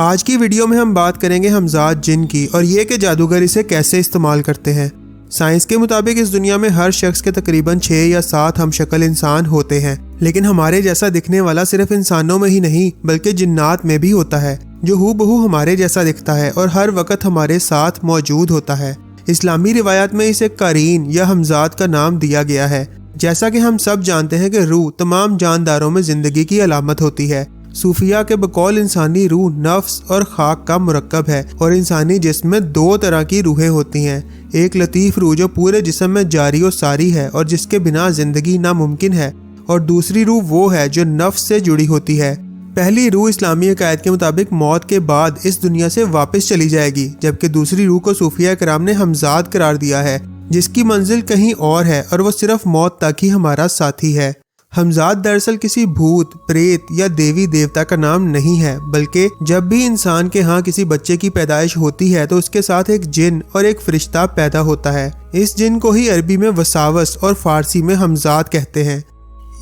آج کی ویڈیو میں ہم بات کریں گے ہمزاد جن کی اور یہ کہ جادوگر اسے کیسے استعمال کرتے ہیں۔ سائنس کے مطابق اس دنیا میں ہر شخص کے تقریباً 6 یا 7 ہم شکل انسان ہوتے ہیں، لیکن ہمارے جیسا دکھنے والا صرف انسانوں میں ہی نہیں بلکہ جنات میں بھی ہوتا ہے، جو ہو بہو ہمارے جیسا دکھتا ہے اور ہر وقت ہمارے ساتھ موجود ہوتا ہے۔ اسلامی روایات میں اسے قرین یا ہمزاد کا نام دیا گیا ہے۔ جیسا کہ ہم سب جانتے ہیں کہ روح تمام جانداروں میں زندگی کی علامت ہوتی ہے۔ صوفیہ کے بقول انسانی روح نفس اور خاک کا مرکب ہے اور انسانی جسم میں 2 طرح کی روحیں ہوتی ہیں، ایک لطیف روح جو پورے جسم میں جاری و ساری ہے اور جس کے بنا زندگی ناممکن ہے، اور دوسری روح وہ ہے جو نفس سے جڑی ہوتی ہے۔ پہلی روح اسلامی عقائد کے مطابق موت کے بعد اس دنیا سے واپس چلی جائے گی، جبکہ دوسری روح کو صوفیہ کرام نے ہمزاد قرار دیا ہے، جس کی منزل کہیں اور ہے اور وہ صرف موت تک ہی ہمارا ساتھی ہے۔ ہمزاد دراصل کسی بھوت، پریت یا دیوی دیوتا کا نام نہیں ہے، بلکہ جب بھی انسان کے ہاں کسی بچے کی پیدائش ہوتی ہے تو اس کے ساتھ ایک جن اور ایک فرشتہ پیدا ہوتا ہے۔ اس جن کو ہی عربی میں وساوس اور فارسی میں ہمزاد کہتے ہیں۔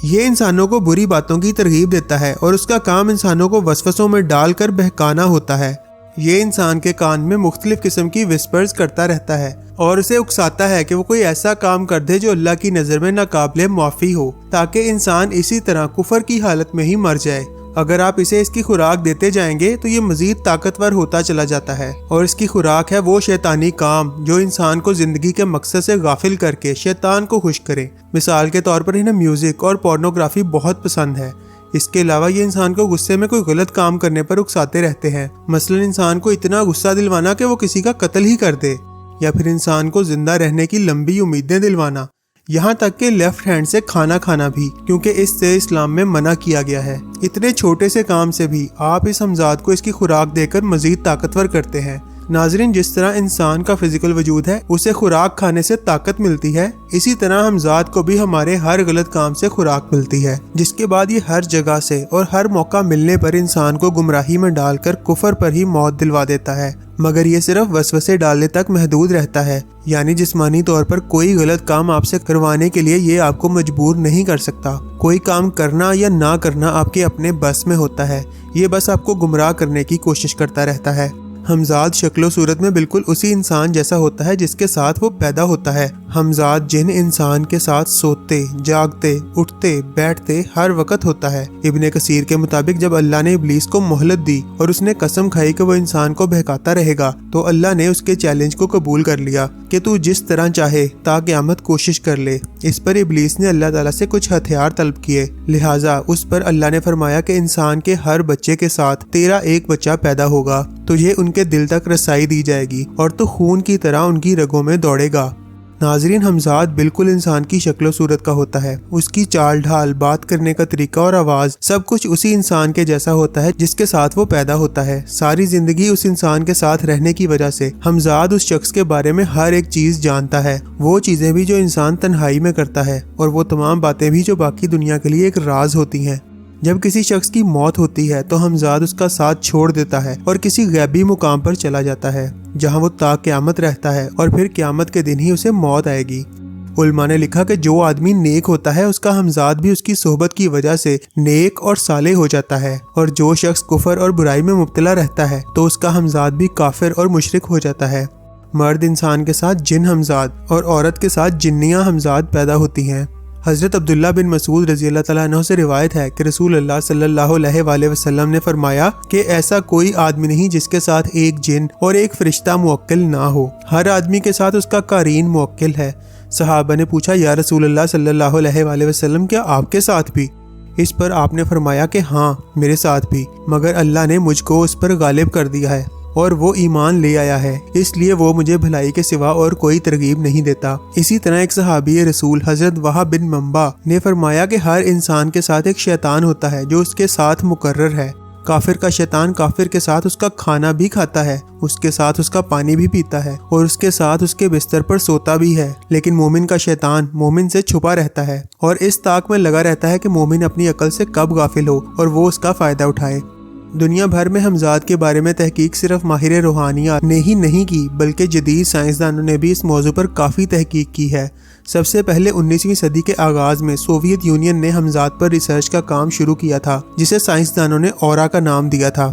یہ انسانوں کو بری باتوں کی ترغیب دیتا ہے اور اس کا کام انسانوں کو وسوسوں میں ڈال کر بہکانا ہوتا ہے۔ یہ انسان کے کان میں مختلف قسم کی وسپرز کرتا رہتا ہے اور اسے اکساتا ہے کہ وہ کوئی ایسا کام کر دے جو اللہ کی نظر میں ناقابل معافی ہو، تاکہ انسان اسی طرح کفر کی حالت میں ہی مر جائے۔ اگر آپ اسے اس کی خوراک دیتے جائیں گے تو یہ مزید طاقتور ہوتا چلا جاتا ہے، اور اس کی خوراک ہے وہ شیطانی کام جو انسان کو زندگی کے مقصد سے غافل کر کے شیطان کو خوش کرے۔ مثال کے طور پر انہیں میوزک اور پورنوگرافی بہت پسند ہے۔ اس کے علاوہ یہ انسان کو غصے میں کوئی غلط کام کرنے پر اکساتے رہتے ہیں، مثلا انسان کو اتنا غصہ دلوانا کہ وہ کسی کا قتل ہی کر دے، یا پھر انسان کو زندہ رہنے کی لمبی امیدیں دلوانا، یہاں تک کہ لیفٹ ہینڈ سے کھانا کھانا بھی، کیونکہ اس سے اسلام میں منع کیا گیا ہے۔ اتنے چھوٹے سے کام سے بھی آپ اس ہمزاد کو اس کی خوراک دے کر مزید طاقتور کرتے ہیں۔ ناظرین، جس طرح انسان کا فزیکل وجود ہے اسے خوراک کھانے سے طاقت ملتی ہے، اسی طرح ہمزاد کو بھی ہمارے ہر غلط کام سے خوراک ملتی ہے، جس کے بعد یہ ہر جگہ سے اور ہر موقع ملنے پر انسان کو گمراہی میں ڈال کر کفر پر ہی موت دلوا دیتا ہے، مگر یہ صرف وسوسے ڈالنے تک محدود رہتا ہے، یعنی جسمانی طور پر کوئی غلط کام آپ سے کروانے کے لیے یہ آپ کو مجبور نہیں کر سکتا۔ کوئی کام کرنا یا نہ کرنا آپ کے اپنے بس میں ہوتا ہے، یہ بس آپ کو گمراہ کرنے کی کوشش کرتا رہتا ہے۔ ہمزاد شکل و صورت میں بالکل اسی انسان جیسا ہوتا ہے جس کے ساتھ وہ پیدا ہوتا ہے۔ ہمزاد جن انسان کے ساتھ سوتے، جاگتے، اٹھتے، بیٹھتے ہر وقت ہوتا ہے۔ ابن کثیر کے مطابق جب اللہ نے ابلیس کو مہلت دی اور اس نے قسم کھائی کہ وہ انسان کو بہکاتا رہے گا، تو اللہ نے اس کے چیلنج کو قبول کر لیا کہ تو جس طرح چاہے تا قیامت کوشش کر لے۔ اس پر ابلیس نے اللہ تعالیٰ سے کچھ ہتھیار طلب کیے، لہٰذا اس پر اللہ نے فرمایا کہ انسان کے ہر بچے کے ساتھ تیرا ایک بچہ پیدا ہوگا، تجھے ان کے دل تک رسائی دی جائے گی اور تو خون کی طرح ان کی رگوں میں دوڑے گا۔ ناظرین، ہمزاد بالکل انسان کی شکل و صورت کا ہوتا ہے، اس کی چال ڈھال، بات کرنے کا طریقہ اور آواز سب کچھ اسی انسان کے جیسا ہوتا ہے جس کے ساتھ وہ پیدا ہوتا ہے۔ ساری زندگی اس انسان کے ساتھ رہنے کی وجہ سے ہمزاد اس شخص کے بارے میں ہر ایک چیز جانتا ہے، وہ چیزیں بھی جو انسان تنہائی میں کرتا ہے اور وہ تمام باتیں بھی جو باقی دنیا کے لیے ایک راز ہوتی ہیں۔ جب کسی شخص کی موت ہوتی ہے تو ہمزاد اس کا ساتھ چھوڑ دیتا ہے اور کسی غیبی مقام پر چلا جاتا ہے، جہاں وہ تا قیامت رہتا ہے، اور پھر قیامت کے دن ہی اسے موت آئے گی۔ علماء نے لکھا کہ جو آدمی نیک ہوتا ہے اس کا ہمزاد بھی اس کی صحبت کی وجہ سے نیک اور صالح ہو جاتا ہے، اور جو شخص کفر اور برائی میں مبتلا رہتا ہے تو اس کا ہمزاد بھی کافر اور مشرک ہو جاتا ہے۔ مرد انسان کے ساتھ جن ہمزاد اور عورت کے ساتھ جنیاں ہمزاد پیدا ہوتی ہیں۔ حضرت عبداللہ بن مسعود رضی اللہ تعالیٰ عنہ سے روایت ہے کہ رسول اللہ صلی اللہ علیہ وآلہ وسلم نے فرمایا کہ ایسا کوئی آدمی نہیں جس کے ساتھ ایک جن اور ایک فرشتہ موکل نہ ہو، ہر آدمی کے ساتھ اس کا قرین موکل ہے۔ صحابہ نے پوچھا، یا رسول اللہ صلی اللہ علیہ وآلہ وسلم، کیا آپ کے ساتھ بھی؟ اس پر آپ نے فرمایا کہ ہاں، میرے ساتھ بھی، مگر اللہ نے مجھ کو اس پر غالب کر دیا ہے اور وہ ایمان لے آیا ہے، اس لیے وہ مجھے بھلائی کے سوا اور کوئی ترغیب نہیں دیتا۔ اسی طرح ایک صحابی رسول حضرت وہب بن منبع نے فرمایا کہ ہر انسان کے ساتھ ایک شیطان ہوتا ہے جو اس کے ساتھ مقرر ہے۔ کافر کا شیطان کافر کے ساتھ اس کا کھانا بھی کھاتا ہے، اس کے ساتھ اس کا پانی بھی پیتا ہے اور اس کے ساتھ اس کے بستر پر سوتا بھی ہے، لیکن مومن کا شیطان مومن سے چھپا رہتا ہے اور اس طاق میں لگا رہتا ہے کہ مومن اپنی عقل سے کب غافل ہو اور وہ اس کا فائدہ اٹھائے۔ دنیا بھر میں ہمزاد کے بارے میں تحقیق صرف ماہر روحانیات نے ہی نہیں کی، بلکہ جدید سائنسدانوں نے بھی اس موضوع پر کافی تحقیق کی ہے۔ سب سے پہلے 19ویں صدی کے آغاز میں سوویت یونین نے ہمزاد پر ریسرچ کا کام شروع کیا تھا، جسے سائنسدانوں نے اورا کا نام دیا تھا۔